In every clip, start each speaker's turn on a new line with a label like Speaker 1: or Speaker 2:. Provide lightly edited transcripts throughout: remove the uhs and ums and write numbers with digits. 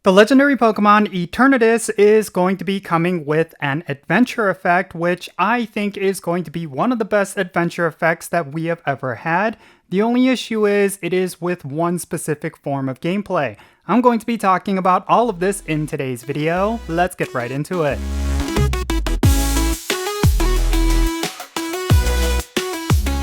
Speaker 1: The legendary Pokemon Eternatus is going to be coming with an adventure effect, which I think is going to be one of the best adventure effects that we have ever had. The only issue is it is with one specific form of gameplay. I'm going to be talking about all of this in today's video. Let's get right into it.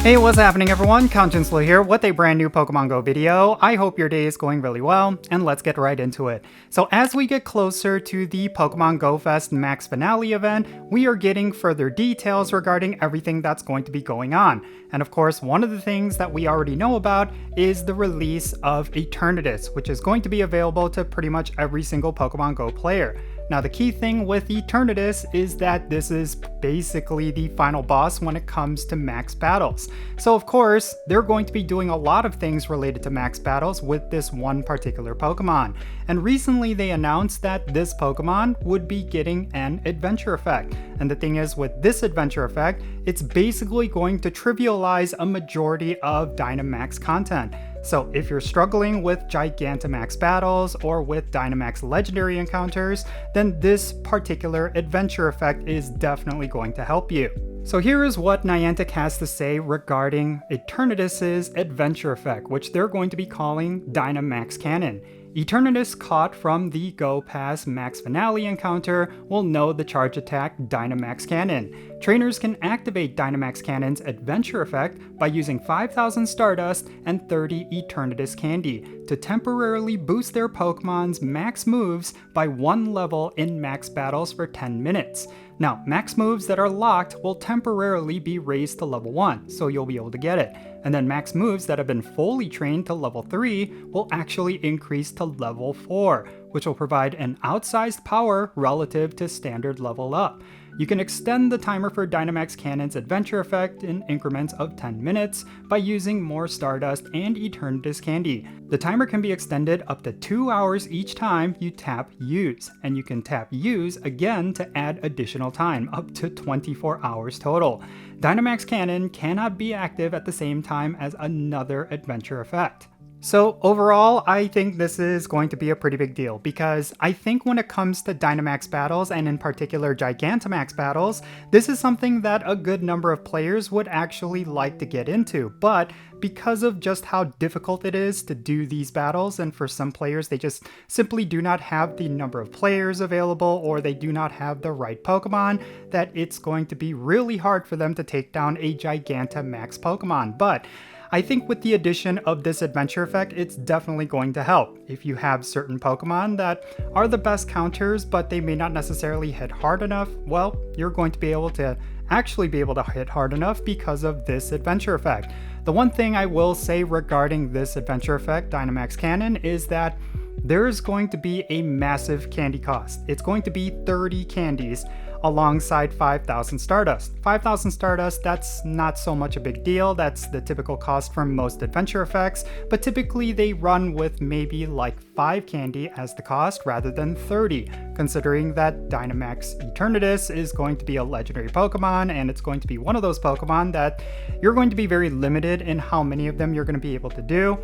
Speaker 1: Hey, what's happening everyone? Jinsula here with a brand new Pokemon GO video. I hope your day is going really well, and let's get right into it. So as we get closer to the Pokemon GO Fest Max Finale event, we are getting further details regarding everything that's going to be going on. And of course, one of the things that we already know about is the release of Eternatus, which is going to be available to pretty much every single Pokemon GO player. Now the key thing with Eternatus is that this is basically the final boss when it comes to max battles. So of course, they're going to be doing a lot of things related to max battles with this one particular Pokemon. And recently they announced that this Pokemon would be getting an adventure effect. And the thing is, with this adventure effect, it's basically going to trivialize a majority of Dynamax content. So if you're struggling with Gigantamax battles or with Dynamax legendary encounters, then this particular adventure effect is definitely going to help you. So here is what Niantic has to say regarding Eternatus' adventure effect, which they're going to be calling Dynamax Cannon. Eternatus caught from the Go Pass Max Finale encounter will know the charge attack Dynamax Cannon. Trainers can activate Dynamax Cannon's adventure effect by using 5,000 Stardust and 30 Eternatus Candy to temporarily boost their Pokemon's max moves by 1 level in max battles for 10 minutes. Now, max moves that are locked will temporarily be raised to level 1, so you'll be able to get it. And then max moves that have been fully trained to level 3 will actually increase to level 4, which will provide an outsized power relative to standard level up. You can extend the timer for Dynamax Cannon's adventure effect in increments of 10 minutes by using more Stardust and Eternatus Candy. The timer can be extended up to 2 hours each time you tap Use, and you can tap Use again to add additional time, up to 24 hours total. Dynamax Cannon cannot be active at the same time as another adventure effect. So overall, I think this is going to be a pretty big deal, because I think when it comes to Dynamax battles, and in particular Gigantamax battles, this is something that a good number of players would actually like to get into. But because of just how difficult it is to do these battles, and for some players they just simply do not have the number of players available, or they do not have the right Pokemon, that it's going to be really hard for them to take down a Gigantamax Pokemon. But I think with the addition of this adventure effect, it's definitely going to help. If you have certain Pokemon that are the best counters, but they may not necessarily hit hard enough, well, you're going to be able to actually be able to hit hard enough because of this adventure effect. The one thing I will say regarding this adventure effect, Dynamax Cannon, is that there is going to be a massive candy cost. It's going to be 30 candies alongside 5,000 Stardust. 5,000 Stardust, that's not so much a big deal. That's the typical cost for most adventure effects, but typically they run with maybe like 5 candy as the cost rather than 30, considering that Dynamax Eternatus is going to be a legendary Pokemon, and it's going to be one of those Pokemon that you're going to be very limited in how many of them you're going to be able to do.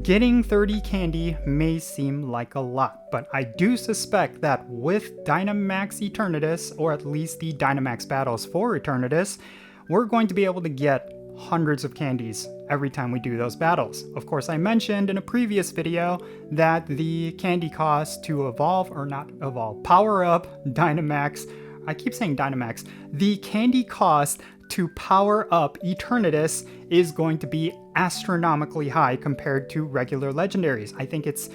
Speaker 1: Getting 30 candy may seem like a lot, but I do suspect that with Dynamax Eternatus, or at least the Dynamax battles for Eternatus, we're going to be able to get hundreds of candies every time we do those battles. Of course, I mentioned in a previous video that the candy cost to evolve, or not evolve, power up Dynamax, I keep saying Dynamax, the candy cost to power up Eternatus is going to be astronomically high compared to regular legendaries. I think it's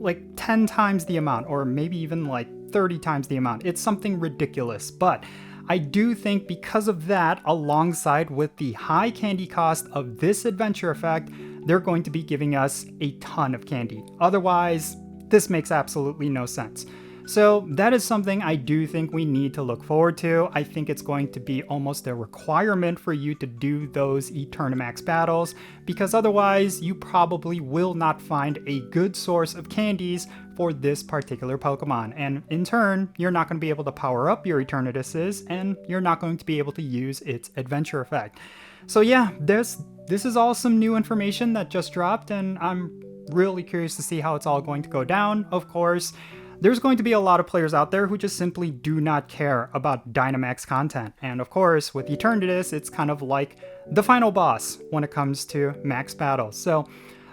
Speaker 1: like 10 times the amount, or maybe even like 30 times the amount. It's something ridiculous, but I do think because of that, alongside with the high candy cost of this adventure effect, they're going to be giving us a ton of candy. Otherwise, this makes absolutely no sense. So that is something I do think we need to look forward to. I think it's going to be almost a requirement for you to do those Eternamax battles, because otherwise you probably will not find a good source of candies for this particular Pokemon. And in turn, you're not going to be able to power up your Eternatuses, and you're not going to be able to use its adventure effect. So yeah, this is all some new information that just dropped, and I'm really curious to see how it's all going to go down. Of course, there's going to be a lot of players out there who just simply do not care about Dynamax content. And of course, with Eternatus, it's kind of like the final boss when it comes to max battles. So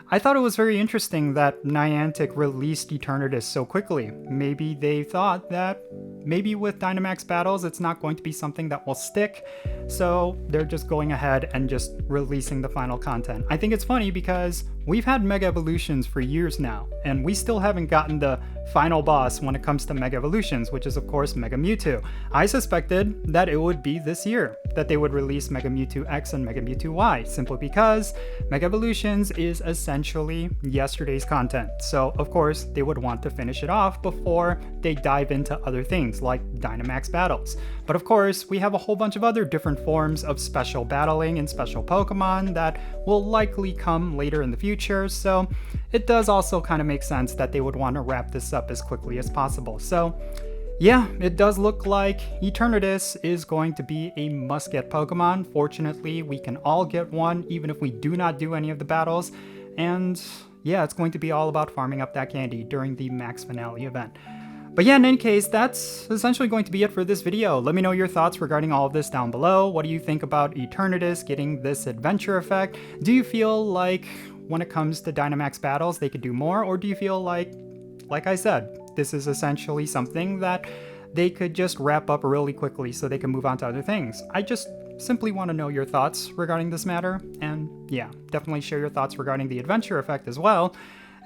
Speaker 1: I thought it was very interesting that Niantic released Eternatus so quickly. Maybe they thought that maybe with Dynamax battles, it's not going to be something that will stick, so they're just going ahead and just releasing the final content. I think it's funny because we've had Mega Evolutions for years now, and we still haven't gotten the final boss when it comes to Mega Evolutions, which is of course Mega Mewtwo. I suspected that it would be this year that they would release Mega Mewtwo X and Mega Mewtwo Y, simply because Mega Evolutions is essentially yesterday's content. So of course they would want to finish it off before they dive into other things like Dynamax battles. But of course we have a whole bunch of other different forms of special battling and special Pokemon that will likely come later in the future, so it does also kind of make sense that they would want to wrap this up as quickly as possible. So yeah, it does look like Eternatus is going to be a must-get Pokemon. Fortunately, we can all get one, even if we do not do any of the battles. And yeah, it's going to be all about farming up that candy during the Max Finale event. But yeah, in any case, that's essentially going to be it for this video. Let me know your thoughts regarding all of this down below. What do you think about Eternatus getting this adventure effect? Do you feel like when it comes to Dynamax battles, they could do more? Or do you feel like I said, this is essentially something that they could just wrap up really quickly so they can move on to other things? I just simply want to know your thoughts regarding this matter. And yeah, definitely share your thoughts regarding the adventure effect as well.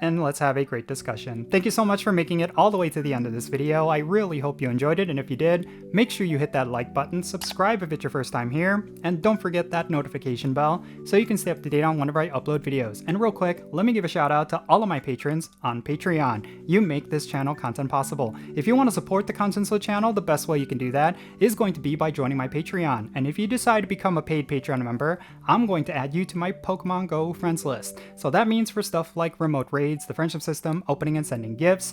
Speaker 1: And let's have a great discussion. Thank you so much for making it all the way to the end of this video. I really hope you enjoyed it, and if you did, make sure you hit that like button, subscribe if it's your first time here, and don't forget that notification bell so you can stay up to date on whenever I upload videos. And real quick, let me give a shout out to all of my patrons on Patreon. You make this channel content possible. If you want to support the Jinsula channel, the best way you can do that is going to be by joining my Patreon. And if you decide to become a paid Patreon member, I'm going to add you to my Pokemon GO friends list. So that means for stuff like remote raids, the friendship system, opening and sending gifts,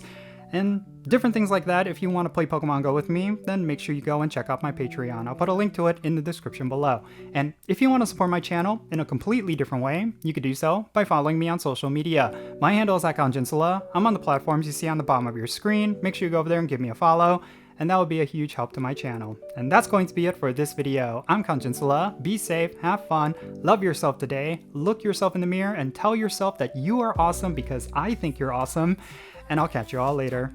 Speaker 1: and different things like that. If you want to play Pokemon Go with me, then make sure you go and check out my Patreon. I'll put a link to it in the description below. And if you want to support my channel in a completely different way, you could do so by following me on social media. My handle is @Jinsula. I'm on the platforms you see on the bottom of your screen. Make sure you go over there and give me a follow, and that would be a huge help to my channel. And that's going to be it for this video. I'm Jinsula. Be safe, have fun, love yourself today, look yourself in the mirror, and tell yourself that you are awesome because I think you're awesome. And I'll catch you all later.